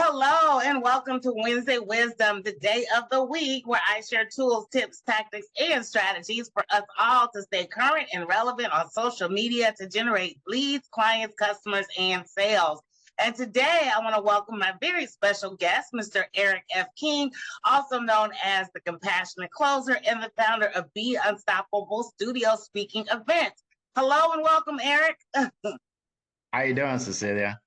Hello and welcome to Wednesday Wisdom, the day of the week where I share tools, tips, tactics, and strategies for us all to stay current and relevant on social media to generate leads, clients, customers, and sales. And today I want to welcome my very special guest, Mr. Eric F. King, also known as the Compassionate Closer and the founder of Be Unstoppable Studio Speaking Events. Hello and welcome, Eric. How you doing, Cecelia?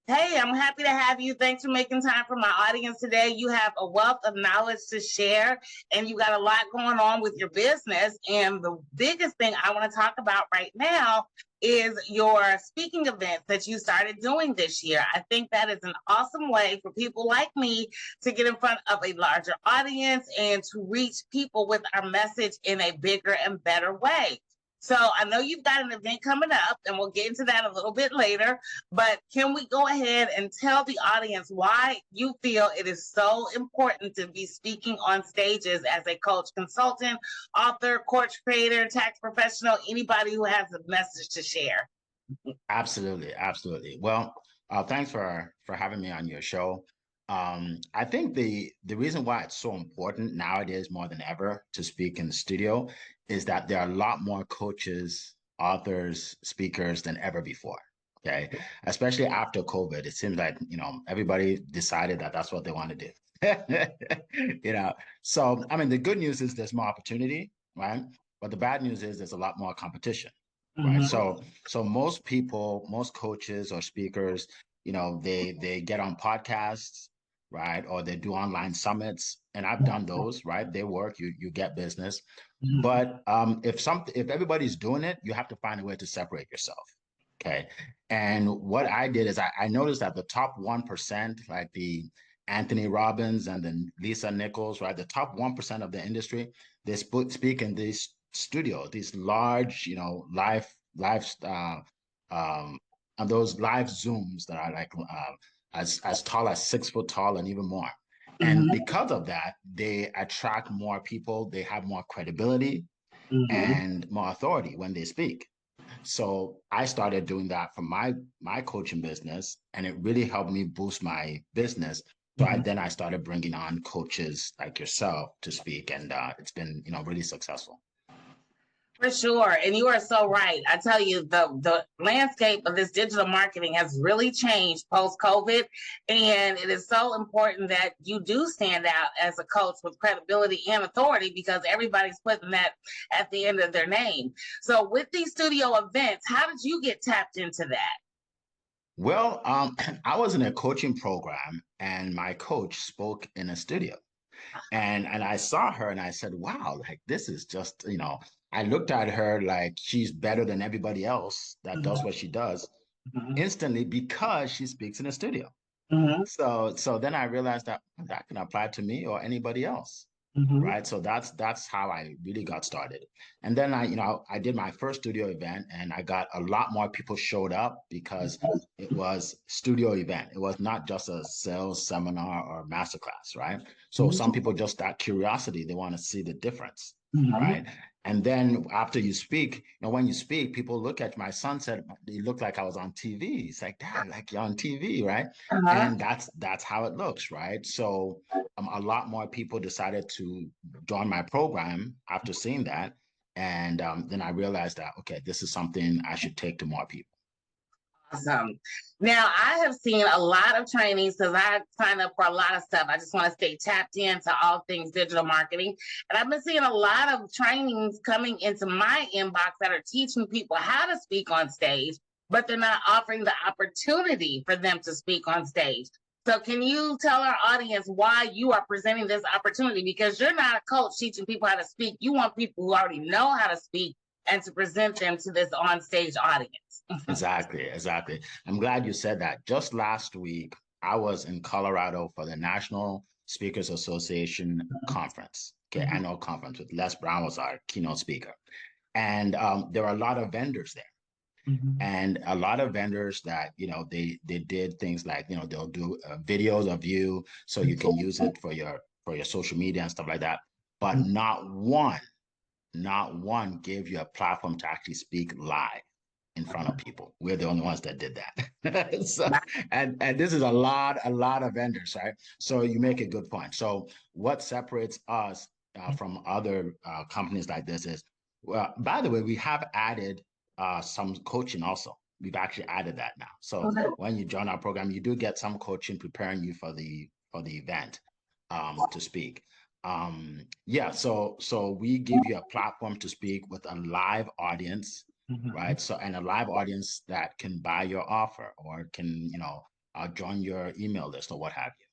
Hey, I'm happy to have you. Thanks for making time for my audience today. You have a wealth of knowledge to share, and you got a lot going on with your business. And the biggest thing I want to talk about right now is your speaking events that you started doing this year. I think that is an awesome way for people like me to get in front of a larger audience and to reach people with our message in a bigger and better way. So I know you've got an event coming up, and we'll get into that a little bit later, but can we go ahead and tell the audience why you feel it is so important to be speaking on stages as a coach, consultant, author, coach creator, tax professional, anybody who has a message to share? Absolutely, absolutely. Well, thanks for having me on your show. I think the reason why it's so important nowadays more than ever to speak in the studio is that there are a lot more coaches, authors, speakers than ever before. Okay, especially after COVID, it seems like everybody decided that that's what they want to do. So I mean, the good news is there's more opportunity, right? But the bad news is there's a lot more competition. Right. Mm-hmm. So most people, most coaches or speakers, they get on podcasts, right? Or they do online summits. And I've done those, right? They work, you get business. Mm-hmm. But if everybody's doing it, you have to find a way to separate yourself. Okay. And what I did is I noticed that the top 1%, like the Anthony Robbins and then Lisa Nichols, right? The top 1% of the industry, they speak in these studio, these large, live, and those live Zooms that are like as tall as 6 foot tall and even more. And Mm-hmm. because of that, they attract more people. They have more credibility Mm-hmm. and more authority when they speak. So I started doing that for my coaching business, and it really helped me boost my business. So I started bringing on coaches like yourself to speak, and it's been really successful. For sure. And you are so right. I tell you, the landscape of this digital marketing has really changed post-COVID. And it is so important that you do stand out as a coach with credibility and authority because everybody's putting that at the end of their name. So with these studio events, how did you get tapped into that? Well, I was in a coaching program, and my coach spoke in a studio. And I saw her and I said, wow, like this is just, I looked at her like she's better than everybody else that does what she does Mm-hmm. instantly because she speaks in a studio. Mm-hmm. So then I realized that that can apply to me or anybody else. Mm-hmm. Right. So that's how I really got started. And then I did my first studio event and I got a lot more people showed up because it was studio event. It was not just a sales seminar or masterclass, right? So some people just that curiosity, they want to see the difference, Mm-hmm. right? And then after you speak, when you speak, people look at my son said, "You look like I was on TV." He's like, "Dad, like you're on TV, right?" Uh-huh. And that's how it looks, right? So a lot more people decided to join my program after seeing that. And then I realized that, okay, this is something I should take to more people. Awesome. Now, I have seen a lot of trainings because I sign up for a lot of stuff. I just want to stay tapped into all things digital marketing. And I've been seeing a lot of trainings coming into my inbox that are teaching people how to speak on stage, but they're not offering the opportunity for them to speak on stage. So, can you tell our audience why you are presenting this opportunity? Because you're not a coach teaching people how to speak. You want people who already know how to speak and to present them to this on stage audience. Exactly, exactly. I'm glad you said that. Just last week, I was in Colorado for the National Speakers Association conference, okay, annual conference with Les Brown was our keynote speaker. And there were a lot of vendors there. Mhm. And a lot of vendors that they did things like they'll do videos of you so you can use it for your social media and stuff like that, but not one gave you a platform to actually speak live in front of people. We're the only ones that did that. So, and this is a lot of vendors, right? So you make a good point. So what separates us from other companies like this is, well, by the way, we have added some coaching also. We've actually added that now. So when you join our program, you do get some coaching preparing you for the event to speak. Yeah, so we give you a platform to speak with a live audience, right? So, and a live audience that can buy your offer or can, join your email list or what have you.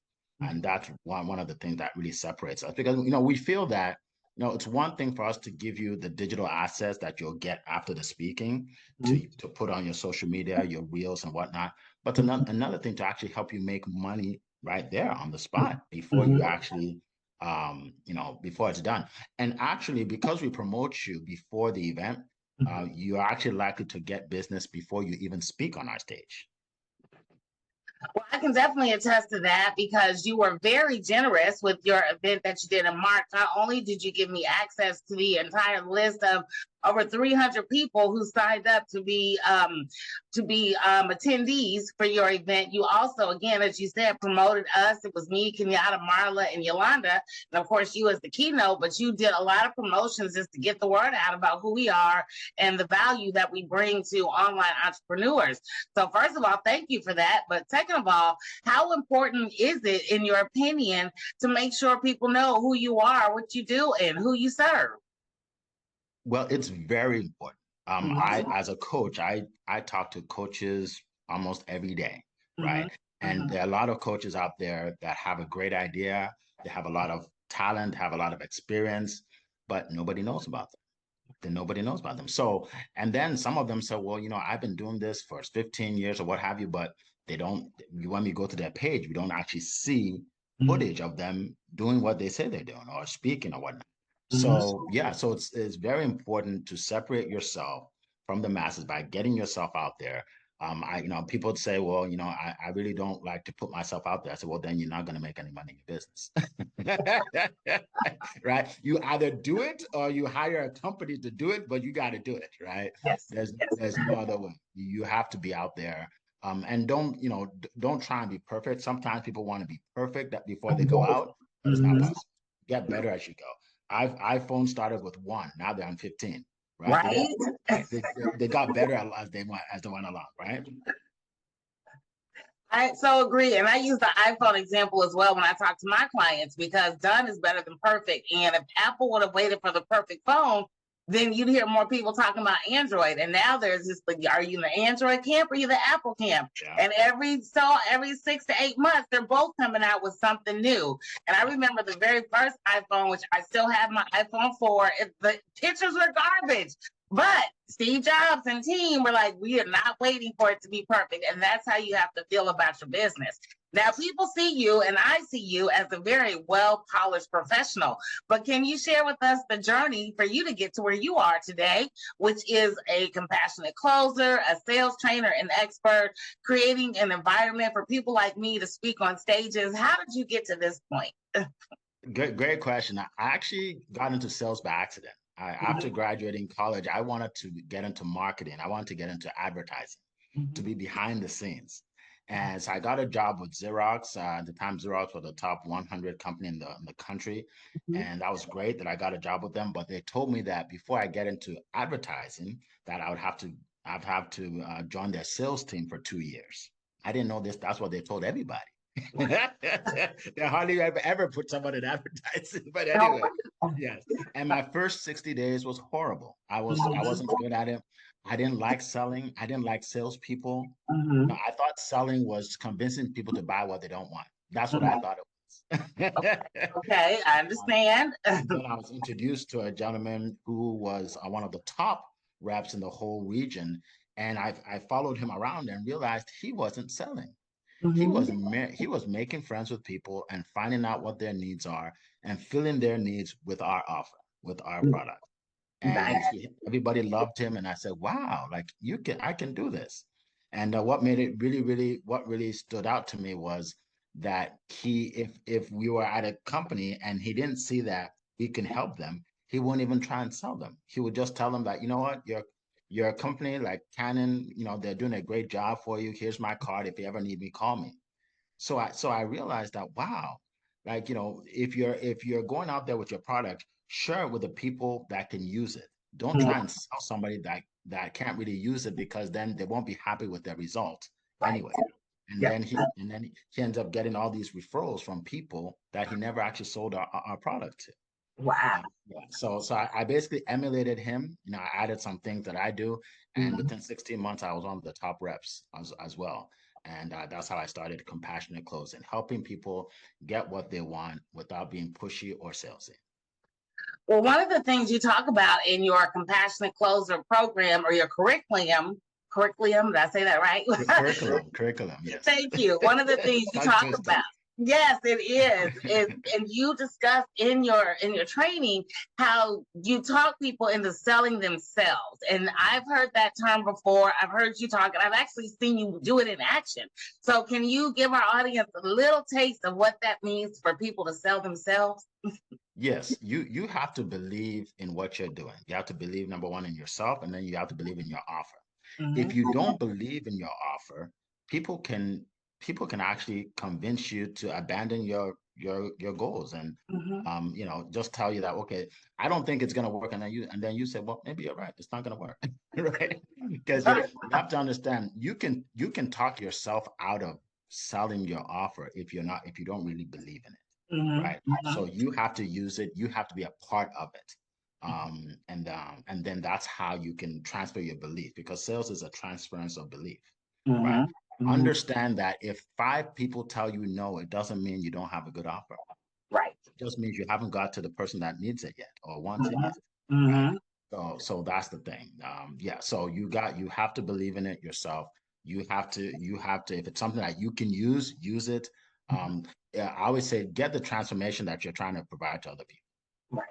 And that's one of the things that really separates us, because, we feel that, it's one thing for us to give you the digital assets that you'll get after the speaking to put on your social media, your reels and whatnot. But another thing to actually help you make money right there on the spot before you actually, before it's done. And actually, because we promote you before the event, you are actually likely to get business before you even speak on our stage. Well, I can definitely attest to that, because you were very generous with your event that you did in March. Not only did you give me access to the entire list of over 300 people who signed up to be attendees for your event, you also, again, as you said, promoted us. It was me, Kenyatta, Marla, and Yolanda, and of course you as the keynote. But you did a lot of promotions just to get the word out about who we are and the value that we bring to online entrepreneurs. So first of all, thank you for that. But second of all, how important is it, in your opinion, to make sure people know who you are, what you do, and who you serve? Well, it's very important. I, as a coach, I talk to coaches almost every day, right? And there are a lot of coaches out there that have a great idea. They have a lot of talent, have a lot of experience, but nobody knows about them. Then nobody knows about them. So, and then some of them say, well, I've been doing this for 15 years or what have you, but they don't, when we go to their page, we don't actually see footage of them doing what they say they're doing or speaking or whatnot. So yeah, so it's very important to separate yourself from the masses by getting yourself out there. People would say, well, I really don't like to put myself out there. I said, well, then you're not going to make any money in your business. Right? You either do it or you hire a company to do it, but you got to do it, right? Yes. There's no other way. You have to be out there. And don't try and be perfect. Sometimes people want to be perfect before they go out, but it's not possible. Get better as you go. iPhone started with 1, now they're on 15, right? They got better as they went along, right? I so agree. And I use the iPhone example as well when I talk to my clients, because done is better than perfect. And if Apple would have waited for the perfect phone, then you'd hear more people talking about Android. And now there's this, are you in the Android camp or are you the Apple camp? Yeah. And every 6 to 8 months, they're both coming out with something new. And I remember the very first iPhone, which I still have, my iPhone 4, the pictures were garbage. But Steve Jobs and team were like, we are not waiting for it to be perfect. And that's how you have to feel about your business. Now, people see you, and I see you as a very well-polished professional. But can you share with us the journey for you to get to where you are today, which is a compassionate closer, a sales trainer, and expert, creating an environment for people like me to speak on stages? How did you get to this point? Great question. I actually got into sales by accident. After graduating college, I wanted to get into marketing. I wanted to get into advertising, to be behind the scenes. And so I got a job with Xerox. At the time, Xerox was the top 100 company in the country. And that was great that I got a job with them. But they told me that before I get into advertising, that I'd have to join their sales team for 2 years. I didn't know this. That's what they told everybody. They hardly ever put someone in advertising, but anyway, yes. And my first 60 days was horrible. I wasn't good at it. I didn't like selling. I didn't like salespeople. I thought selling was convincing people to buy what they don't want. That's what I thought it was. Okay, I understand. Then I was introduced to a gentleman who was one of the top reps in the whole region, and I followed him around and realized he wasn't selling. He was making friends with people and finding out what their needs are and filling their needs with our offer, with our product. And everybody loved him. And I said, wow, like I can do this. And what made it what really stood out to me was that if we were at a company and he didn't see that we can help them, he wouldn't even try and sell them. He would just tell them that, you know what, Your company like Canon, they're doing a great job for you. Here's my card. If you ever need me, call me. So I realized that, wow, like, if you're going out there with your product, share it with the people that can use it. Don't try and sell somebody that can't really use it, because then they won't be happy with their result Right. anyway. And Yep. then he ends up getting all these referrals from people that he never actually sold our product to. Wow. Yeah. So I basically emulated him. I added some things that I do, and Mhm. within 16 months, I was one of the top reps as well. And that's how I started Compassionate Closing, helping people get what they want without being pushy or salesy. Well, one of the things you talk about in your Compassionate Closer program or your curriculum, did I say that right? Curriculum, yes. Thank you. One of the things you Tongue talk twister. about, yes, it is, and you discuss in your training how you talk people into selling themselves. And I've heard that term before. I've heard you talk, and I've actually seen you do it in action. So can you give our audience a little taste of what that means for people to sell themselves? Yes, you have to believe in what you're doing. You have to believe, number one, in yourself, and then you have to believe in your offer. If you Mm-hmm. don't believe in your offer, people can people can actually convince you to abandon your goals, and Mm-hmm. just tell you that, okay, I don't think it's gonna work, and then you say, well, maybe you're right, it's not gonna work. Right? Because you have to understand, you can talk yourself out of selling your offer if you don't really believe in it. Mm-hmm. Right? So you have to use it. You have to be a part of it. And then that's how you can transfer your belief, because sales is a transference of belief, right? Mm-hmm. Mm-hmm. Understand that if five people tell you no, it doesn't mean you don't have a good offer. Right. It just means you haven't got to the person that needs it yet or wants it Mm-hmm. yet, right? Mm-hmm. So that's the thing. Yeah. So you have to believe in it yourself. You have to, if it's something that you can use it. Yeah, I always say, get the transformation that you're trying to provide to other Right.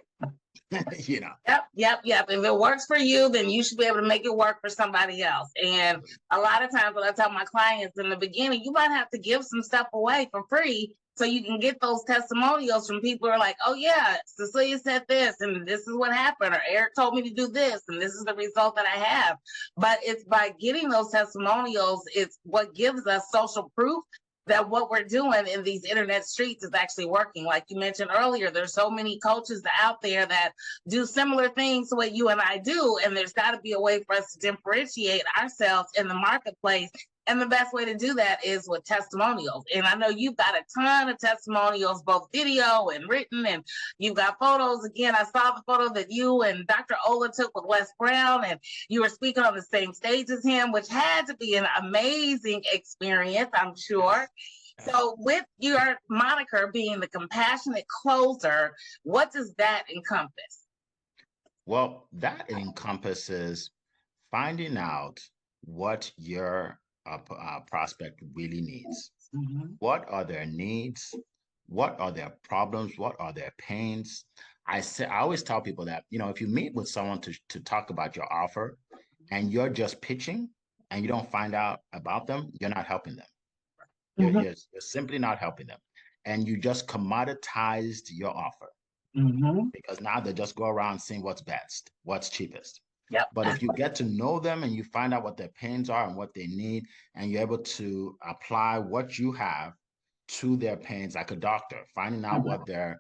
people. Yep. If it works for you, then you should be able to make it work for somebody else. And a lot of times when I tell my clients in the beginning, you might have to give some stuff away for free so you can get those testimonials from people who are like, oh yeah, Cecelia said this and this is what happened, or Eric told me to do this and this is the result that I have. But it's by getting those testimonials, it's what gives us social proof that what we're doing in these internet streets is actually working. Like you mentioned earlier, there's so many coaches out there that do similar things to what you and I do. And there's got to be a way for us to differentiate ourselves in the marketplace. And the best way to do that is with testimonials. And I know you've got a ton of testimonials, both video and written, and you've got photos. Again, I saw the photo that you and Dr. Ola took with Les Brown, and you were speaking on the same stage as him, which had to be an amazing experience, I'm sure. Yes. So, with your moniker being the compassionate closer, what does that encompass? Well, that encompasses finding out what your prospect really needs. Mm-hmm. What are their needs? What are their problems? What are their pains? I always tell people that, if you meet with someone to talk about your offer and you're just pitching and you don't find out about them, you're not helping them. You're, Mm-hmm. you're, you're simply not helping them. And you just commoditized your offer, Mm-hmm. because now they just go around seeing what's best, what's cheapest. Yep. But if you get to know them and you find out what their pains are and what they need, and you're able to apply what you have to their pains, like a doctor, finding out what their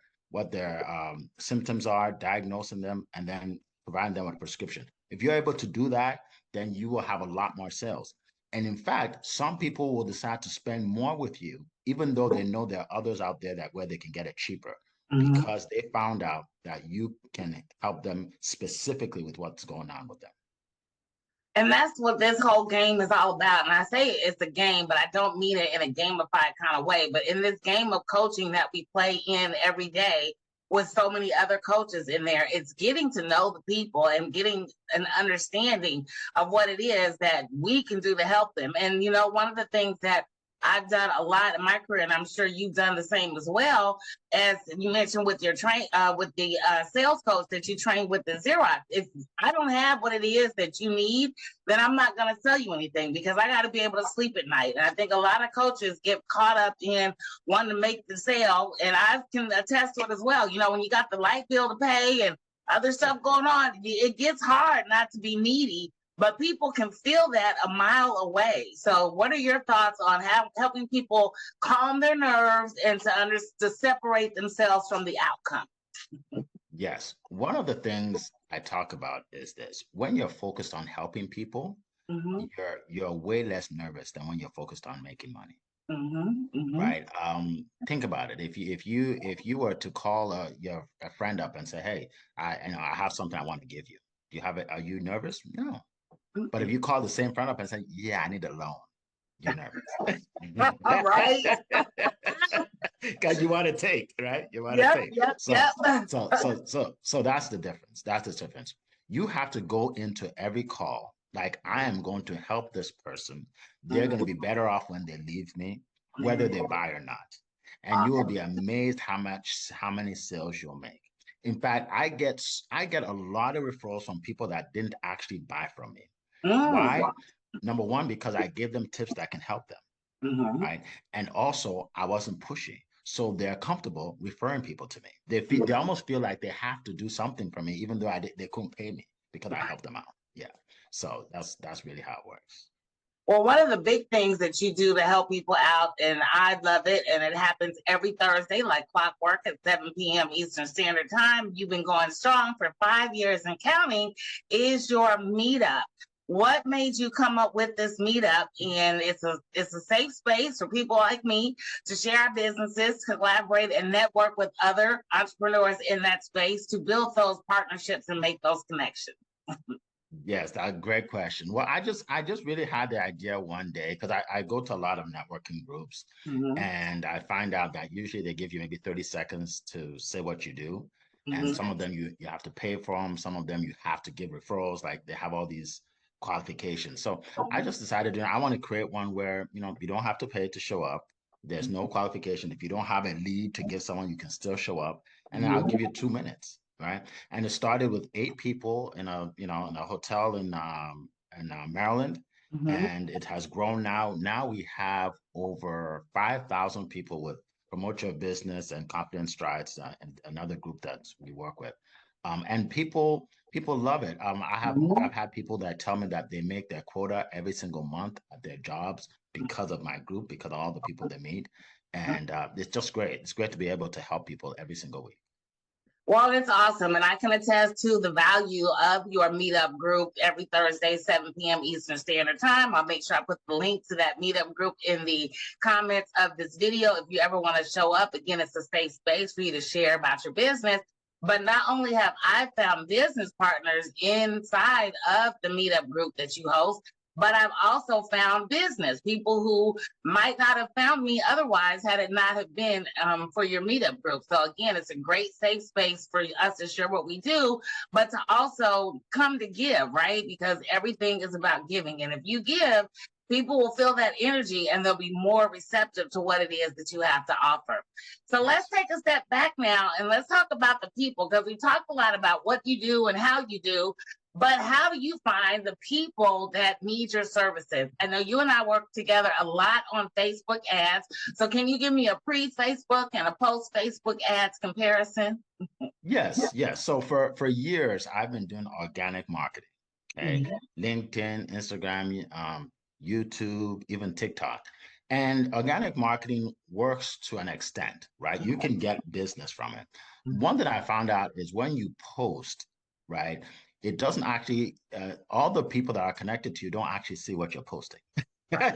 symptoms are, diagnosing them, and then providing them with a prescription. If you're able to do that, then you will have a lot more sales. And in fact, some people will decide to spend more with you, even though they know there are others out there that where they can get it cheaper, Mm-hmm. because they found out that you can help them specifically with what's going on with them. And that's what this whole game is all about. And I say it's a game, but I don't mean it in a gamified kind of way. But in this game of coaching that we play in every day with so many other coaches in there, it's getting to know the people and getting an understanding of what it is that we can do to help them. And, one of the things that I've done a lot in my career, and I'm sure you've done the same as well, as you mentioned with your with the sales coach that you train with the Xerox. If I don't have what it is that you need, then I'm not going to sell you anything, because I got to be able to sleep at night. And I think a lot of coaches get caught up in wanting to make the sale, and I can attest to it as well. When you got the light bill to pay and other stuff going on, it gets hard not to be needy but people can feel that a mile away. So what are your thoughts on helping people calm their nerves and to separate themselves from the outcome? Yes. One of the things I talk about is this. When you're focused on helping people, Mm-hmm. you're way less nervous than when you're focused on making money. Mm-hmm. Mm-hmm. Right. Think about it. If you were to call a friend up and say, "Hey, I have something I want to give you. Do you have it? Are you nervous?" No. But if you call the same friend up and say, "Yeah, I need a loan," you're nervous. All right. Because you want to take, right? You want to Yep, take. yep, So, yep. so that's the difference. That's the difference. You have to go into every call like I am going to help this person. They're going to be better off when they leave me, whether they buy or not. And you will be amazed how many sales you'll make. In fact, I get a lot of referrals from people that didn't actually buy from me. Why? Number one, because I give them tips that can help them, Mm-hmm. right? And also, I wasn't pushy. So they're comfortable referring people to me. They almost feel like they have to do something for me, even though they couldn't pay me because I helped them out. Yeah. So that's really how it works. Well, one of the big things that you do to help people out, and I love it, and it happens every Thursday, like clockwork at 7 p.m. Eastern Standard Time. You've been going strong for 5 years and counting, is your meetup. What made you come up with this meetup? And it's a safe space for people like me to share our businesses, collaborate, and network with other entrepreneurs in that space to build those partnerships and make those connections. Yes, that's a great question. Well, I just really had the idea one day because I go to a lot of networking groups Mm-hmm. and I find out that usually they give you maybe 30 seconds to say what you do. And Mm-hmm. some of them you have to pay for them, some of them you have to give referrals, like they have all these qualifications. So I just decided, I want to create one where, you don't have to pay to show up. There's no qualification. If you don't have a lead to give someone, you can still show up. And then I'll give you 2 minutes, right? And it started with 8 people in a hotel in Maryland, Mm-hmm. and it has grown now. Now we have over 5,000 people with Promote Your Business and Confidence Strides, and another group that we work with. And people love it. I've had people that tell me that they make their quota every single month at their jobs because of my group, because of all the people they meet, and it's just great. It's great to be able to help people every single week. Well, it's awesome. And I can attest to the value of your meetup group every Thursday, 7 p.m. Eastern Standard Time. I'll make sure I put the link to that meetup group in the comments of this video. If you ever want to show up, again, it's a safe space for you to share about your business. But not only have I found business partners inside of the meetup group that you host, but I've also found business people who might not have found me otherwise had it not have been for your meetup group. So again, it's a great safe space for us to share what we do, but to also come to give, right? Because everything is about giving. And if you give, people will feel that energy and they'll be more receptive to what it is that you have to offer. So let's take a step back now and let's talk about the people, because we talked a lot about what you do and how you do, but how do you find the people that need your services? I know you and I work together a lot on Facebook ads. So can you give me a pre-Facebook and a post-Facebook ads comparison? Yes, yes. So for years, I've been doing organic marketing. Okay, Mhm. LinkedIn, Instagram, YouTube, even TikTok. And organic marketing works to an extent, right? You can get business from it. One that I found out is when you post, right? It doesn't actually, all the people that are connected to you don't actually see what you're posting. I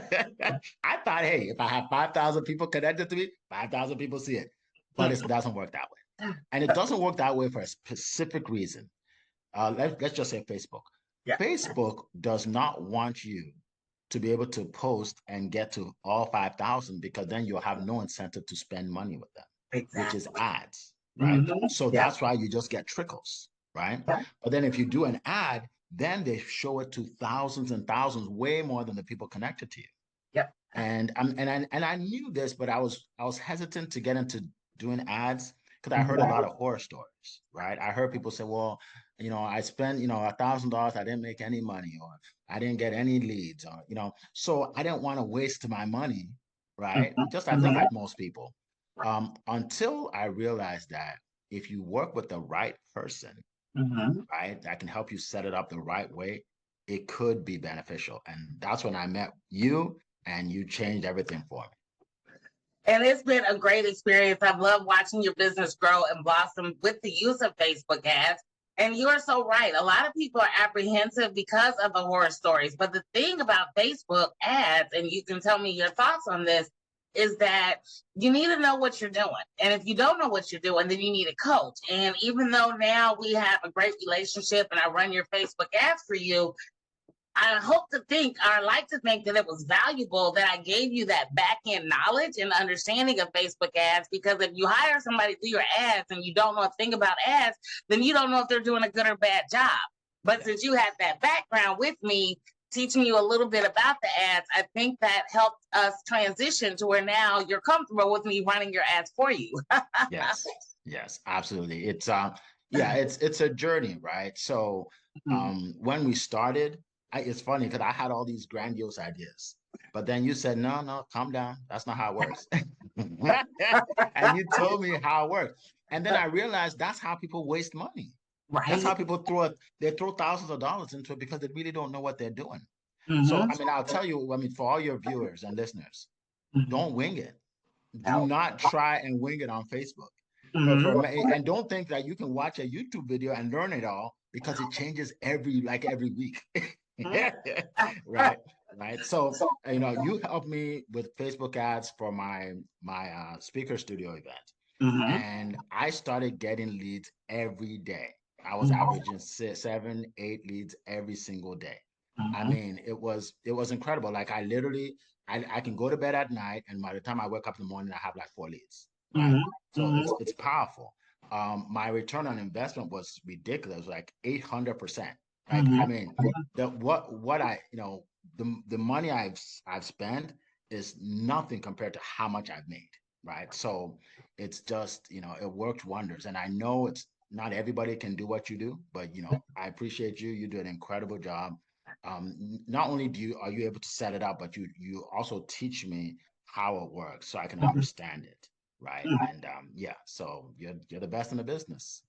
thought, hey, if I have 5,000 people connected to me, 5,000 people see it. But it doesn't work that way. And it doesn't work that way for a specific reason. Let's just say Facebook. Yeah, Facebook does not want you to be able to post and get to all 5,000 because then you'll have no incentive to spend money with them, which is exactly. ads, right? Mhm. So Yeah. that's why you just get trickles, right? Yeah. But then if you do an ad, then they show it to thousands and thousands, way more than the people connected to you. Yeah. And I knew this, but I was hesitant to get into doing ads because I heard a lot of horror stories, right? I heard people say, well, I spent, $1,000, I didn't make any money, or I didn't get any leads, or, so I didn't want to waste my money, right? Just I think like most people. Until I realized that if you work with the right person, Mhm. right, that can help you set it up the right way, it could be beneficial. And that's when I met you, and you changed everything for me. And it's been a great experience. I've loved watching your business grow and blossom with the use of Facebook ads. And you are so right. A lot of people are apprehensive because of the horror stories. But the thing about Facebook ads, and you can tell me your thoughts on this, is that you need to know what you're doing. And if you don't know what you're doing, then you need a coach. And even though now we have a great relationship and I run your Facebook ads for you, I hope to think, or I like to think that it was valuable that I gave you that back end knowledge and understanding of Facebook ads. Because if you hire somebody to do your ads and you don't know a thing about ads, then you don't know if they're doing a good or bad job. But since you had that background with me, teaching you a little bit about the ads, I think that helped us transition to where now you're comfortable with me running your ads for you. Yes, yes, absolutely. Yeah, it's a journey, right? So when we started, it's funny because I had all these grandiose ideas, but then you said, no, no, calm down. That's not how it works. And you told me how it works. And then I realized that's how people waste money. That's how Right. people they throw thousands of dollars into it because they really don't know what they're doing. So, Mm-hmm. I mean, I'll tell you, I mean, for all your viewers and listeners, Mm-hmm. don't wing it. Do No. not try and wing it on Facebook. Mm-hmm. And don't think that you can watch a YouTube video and learn it all, because it changes every week. Right, right. So you helped me with Facebook ads for my speaker studio event, Mm-hmm. and I started getting leads every day. I was Mm-hmm. averaging 7, 8 leads every single day. I Mm-hmm. mean, it was incredible. Like I literally, I can go to bed at night, and by the time I wake up in the morning, I have like 4 leads, right? So Mm-hmm. it's powerful. My return on investment was ridiculous, like 800%. Like, Mm-hmm. I mean, the what I the money I've spent is nothing compared to how much I've made, right? So it's just, it worked wonders. And I know it's not everybody can do what you do, but I appreciate you. You do an incredible job. Not only are you able to set it up, but you also teach me how it works so I can understand it, right? And yeah, so you're the best in the business.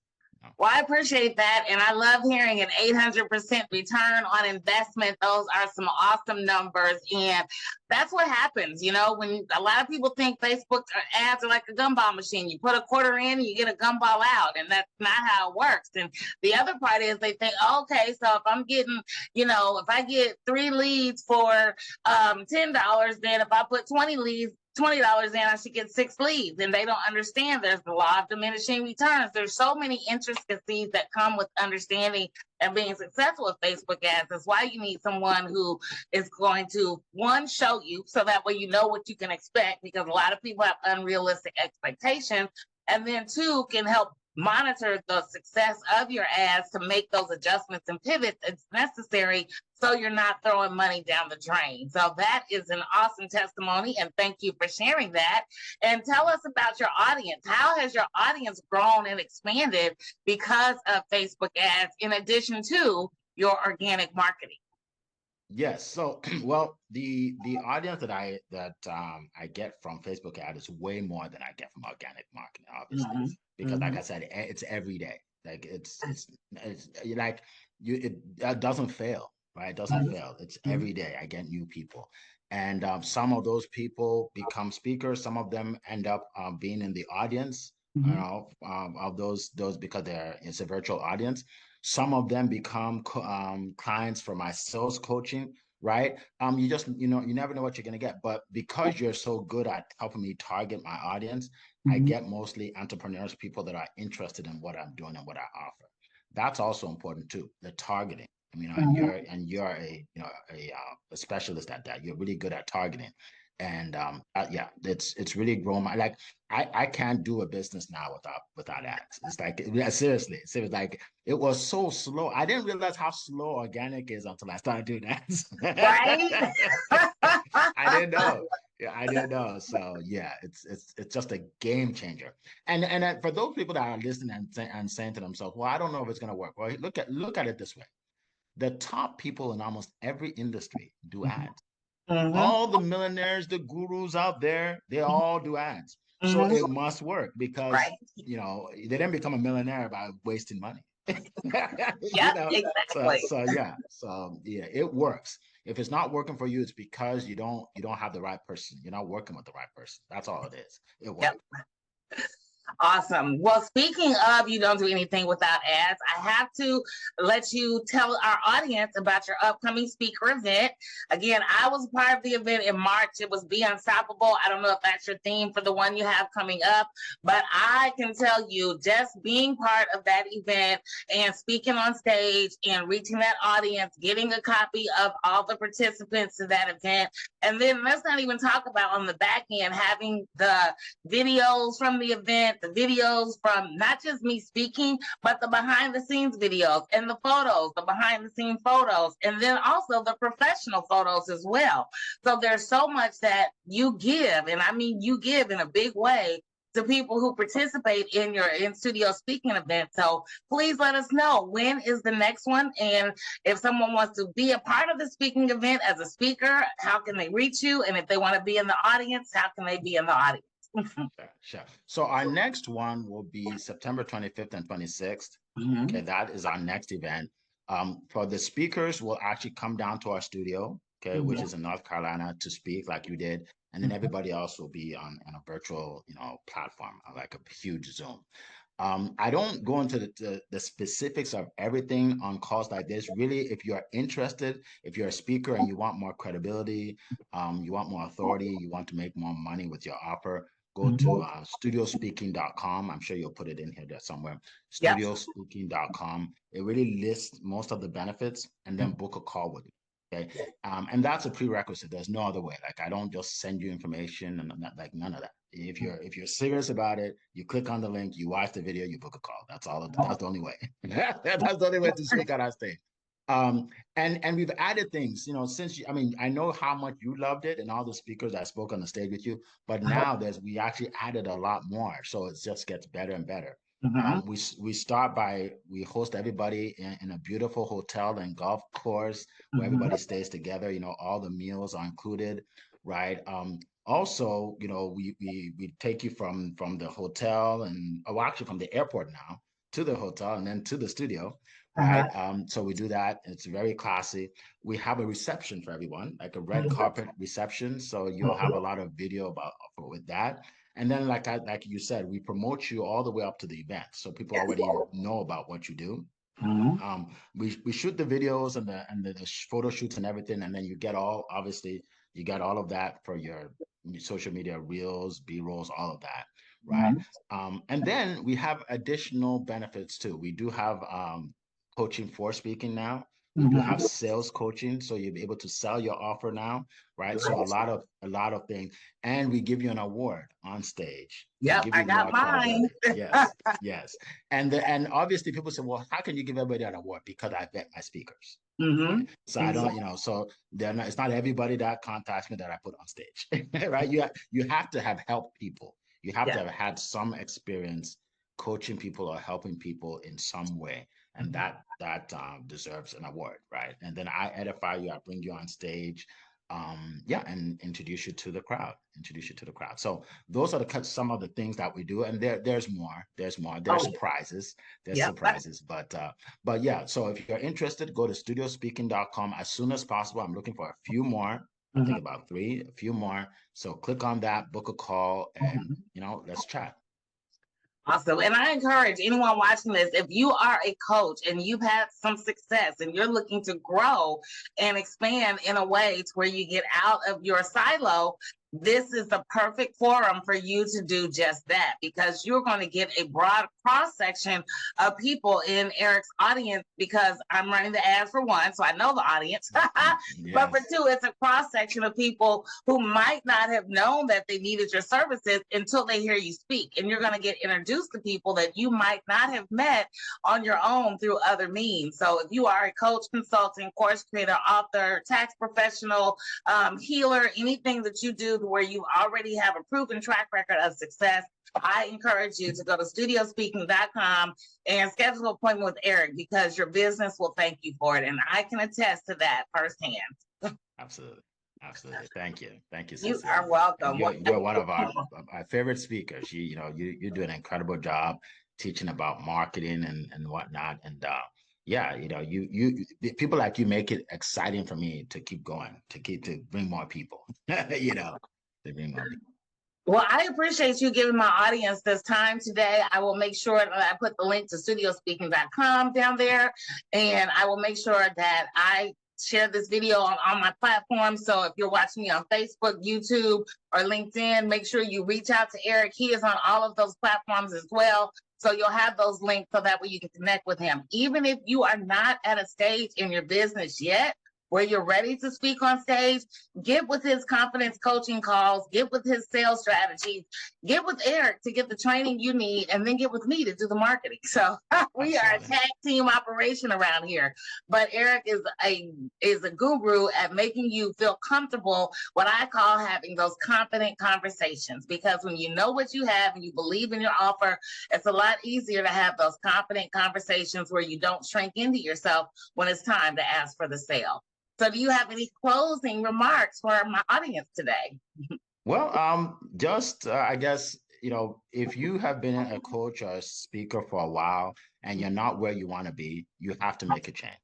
Well, I appreciate that. And I love hearing an 800% return on investment. Those are some awesome numbers. And that's what happens, when a lot of people think Facebook ads are like a gumball machine. You put a quarter in, you get a gumball out. And that's not how it works. And the other part is they think, okay, so if I'm getting, if I get 3 leads for $10, then if I put 20 leads, $20 in, I should get 6 leads. And they don't understand there's the law of diminishing returns. There's so many intricacies that come with understanding and being successful with Facebook ads. That's why you need someone who is going to, one, show you so that way you know what you can expect, because a lot of people have unrealistic expectations. And then two, can help monitor the success of your ads to make those adjustments and pivots as necessary, so you're not throwing money down the drain. So that is an awesome testimony, and thank you for sharing that. And tell us about your audience. How has your audience grown and expanded because of Facebook ads, in addition to your organic marketing? Yes. So, well, the audience that I get from Facebook ad is way more than I get from organic marketing, obviously, Mm-hmm. because like Mm-hmm. I said, it's every day. Like it's like it doesn't fail, right? It doesn't fail. It's every day I get new people, and some of those people become speakers. Some of them end up being in the audience, Mm-hmm. of those because it's a virtual audience. Some of them become clients for my sales coaching, right? You just, you never know what you're going to get. But because you're so good at helping me target my audience, I Mm-hmm. get mostly entrepreneurs, people that are interested in what I'm doing and what I offer. That's also important too, the targeting. I mean, and you're a specialist at that. You're really good at targeting, and yeah, it's really grown my like. I can't do a business now without ads. It's like, yeah, seriously. So it's like it was so slow. I didn't realize how slow organic is until I started doing ads. Right? I didn't know. Yeah, I didn't know. So yeah, it's just a game changer. And for those people that are listening and saying to themselves, "Well, I don't know if it's going to work." Well, look at it this way: the top people in almost every industry do ads. Mm-hmm. All the millionaires, the gurus out there, they all do ads. So Mm-hmm. it must work because, Right. they didn't become a millionaire by wasting money. Yep, exactly. So yeah, it works. If it's not working for you, it's because you don't have the right person. You're not working with the right person. That's all it is. It works. Yep. Awesome. Well, speaking of you don't do anything without ads, I have to let you tell our audience about your upcoming speaker event. Again, I was part of the event in March. It was Be Unstoppable. I don't know if that's your theme for the one you have coming up, but I can tell you just being part of that event and speaking on stage and reaching that audience, getting a copy of all the participants to that event. And then let's not even talk about on the back end, having the videos from the event, the videos from not just me speaking, but the behind the scenes videos and the photos, the behind the scene photos, and then also the professional photos as well. So there's so much that you give, and I mean you give in a big way to people who participate in your in-studio speaking event. So please let us know, when is the next one? And if someone wants to be a part of the speaking event as a speaker, how can they reach you? And if they want to be in the audience, how can they be in the audience? Sure. So our next one will be September 25th and 26th. Okay, that is our next event. For the speakers, we'll actually come down to our studio, okay, which is in North Carolina, to speak like you did. And then everybody else will be on a virtual, platform, like a huge Zoom. I don't go into the specifics of everything on calls like this. Really, if you're interested, if you're a speaker and you want more credibility, you want more authority, you want to make more money with your offer, go to studiospeaking.com. I'm sure you'll put it in here there somewhere. Yep. Studiospeaking.com. It really lists most of the benefits, and then book a call with you. Okay. And that's a prerequisite. There's no other way. Like, I don't just send you information and like none of that. If you're serious about it, you click on the link, you watch the video, you book a call. That's all. That's the only way. That's the only way to speak on our stage. And we've added things, since I know how much you loved it and all the speakers that spoke on the stage with you, but now we actually added a lot more. So it just gets better and better. We host everybody in a beautiful hotel and golf course where everybody stays together. All the meals are included, right? Also, we take you from the hotel actually from the airport now to the hotel and then to the studio, right? So we do that. It's very classy. We have a reception for everyone, like a red carpet reception. So you'll have a lot of video with that. And then, like you said, we promote you all the way up to the event, so people already know about what you do. We shoot the videos and the photo shoots and everything, and then you get all of that for your social media reels, B-rolls, all of that, right? And then we have additional benefits too. We do have coaching for speaking now. We do have sales coaching, so you'll be able to sell your offer now, right? So a lot of things, and we give you an award on stage. Yep, I got mine. Yes. And obviously people say, well, how can you give everybody an award? Because I vet my speakers. So I don't, so it's not everybody that contacts me that I put on stage, right? You have to have helped people. You have to have had some experience coaching people or helping people in some way. And that deserves an award, right? And then I edify you, I bring you on stage, and introduce you to the crowd. So those are some of the things that we do, and there's more. There's surprises. But yeah. So if you're interested, go to studiospeaking.com as soon as possible. I'm looking for a few more. I think about a few more. So click on that, book a call, and let's chat. Awesome. And I encourage anyone watching this, if you are a coach and you've had some success and you're looking to grow and expand in a way to where you get out of your silo, this is the perfect forum for you to do just that, because you're going to get a broad cross-section of people in Eric's audience, because I'm running the ads for one, so I know the audience. But for two, it's a cross-section of people who might not have known that they needed your services until they hear you speak. And you're going to get introduced to people that you might not have met on your own through other means. So if you are a coach, consultant, course creator, author, tax professional, healer, anything that you do where you already have a proven track record of success, I encourage you to go to studiospeaking.com and schedule an appointment with Eric, because your business will thank you for it. And I can attest to that firsthand. Absolutely. Thank you, Cecelia. You are welcome. You're one of our favorite speakers. You're doing an incredible job. teaching about marketing and whatnot. And yeah, you know, people like you make it exciting for me to keep going, to bring more people, you know, to bring more people. Well, I appreciate you giving my audience this time today. I will make sure that I put the link to studiospeaking.com down there, and I will make sure that I share this video on my platform. So if you're watching me on Facebook, YouTube, or LinkedIn, make sure you reach out to Eric. He is on all of those platforms as well. So you'll have those links so that way you can connect with him. Even if you are not at a stage in your business yet where you're ready to speak on stage, get with his confidence coaching calls, get with his sales strategies, get with Eric to get the training you need, and then get with me to do the marketing. So we are a tag team operation around here. But Eric is a guru at making you feel comfortable, what I call having those confident conversations. Because when you know what you have and you believe in your offer, it's a lot easier to have those confident conversations where you don't shrink into yourself when it's time to ask for the sale. So do you have any closing remarks for my audience today? Well, just I guess, you know, if you have been a coach or a speaker for a while and you're not where you want to be, you have to make a change,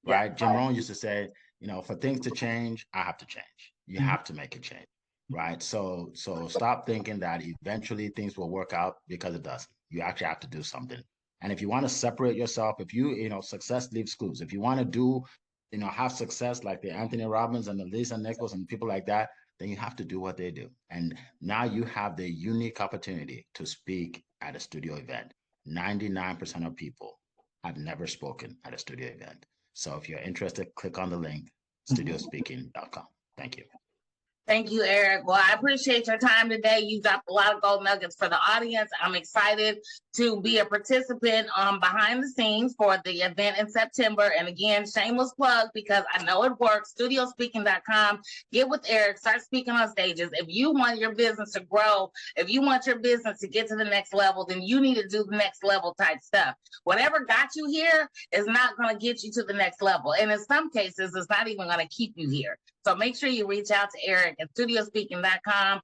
right? Yeah. Jim Rohn used to say, you know, for things to change, I have to change. You have to make a change, right? So stop thinking that eventually things will work out, because it doesn't. You actually have to do something. And if you want to separate yourself, if you know, success leaves clues. If you want to do, you know, have success like the Anthony Robbins and the Lisa Nichols and people like that, then you have to do what they do. And now you have the unique opportunity to speak at a studio event. 99% of people have never spoken at a studio event. So if you're interested, click on the link, studiospeaking.com. Thank you. Thank you, Eric. Well, I appreciate your time today. You dropped a lot of gold nuggets for the audience. I'm excited to be a participant behind the scenes for the event in September. And again, shameless plug, because I know it works. Studiospeaking.com. Get with Eric. Start speaking on stages. If you want your business to grow, if you want your business to get to the next level, then you need to do the next level type stuff. Whatever got you here is not going to get you to the next level. And in some cases, it's not even going to keep you here. So make sure you reach out to Eric at studiospeaking.com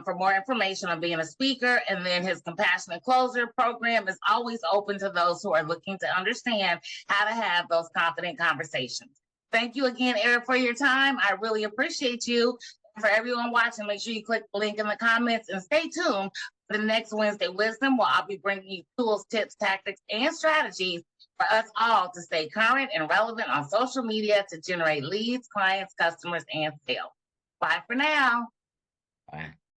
for more information on being a speaker. And then his Compassionate Closer program is always open to those who are looking to understand how to have those confident conversations. Thank you again, Eric, for your time. I really appreciate you. For everyone watching, make sure you click the link in the comments and stay tuned for the next Wednesday Wisdom, where I'll be bringing you tools, tips, tactics, and strategies for us all to stay current and relevant on social media to generate leads, clients, customers, and sales. Bye for now. Bye.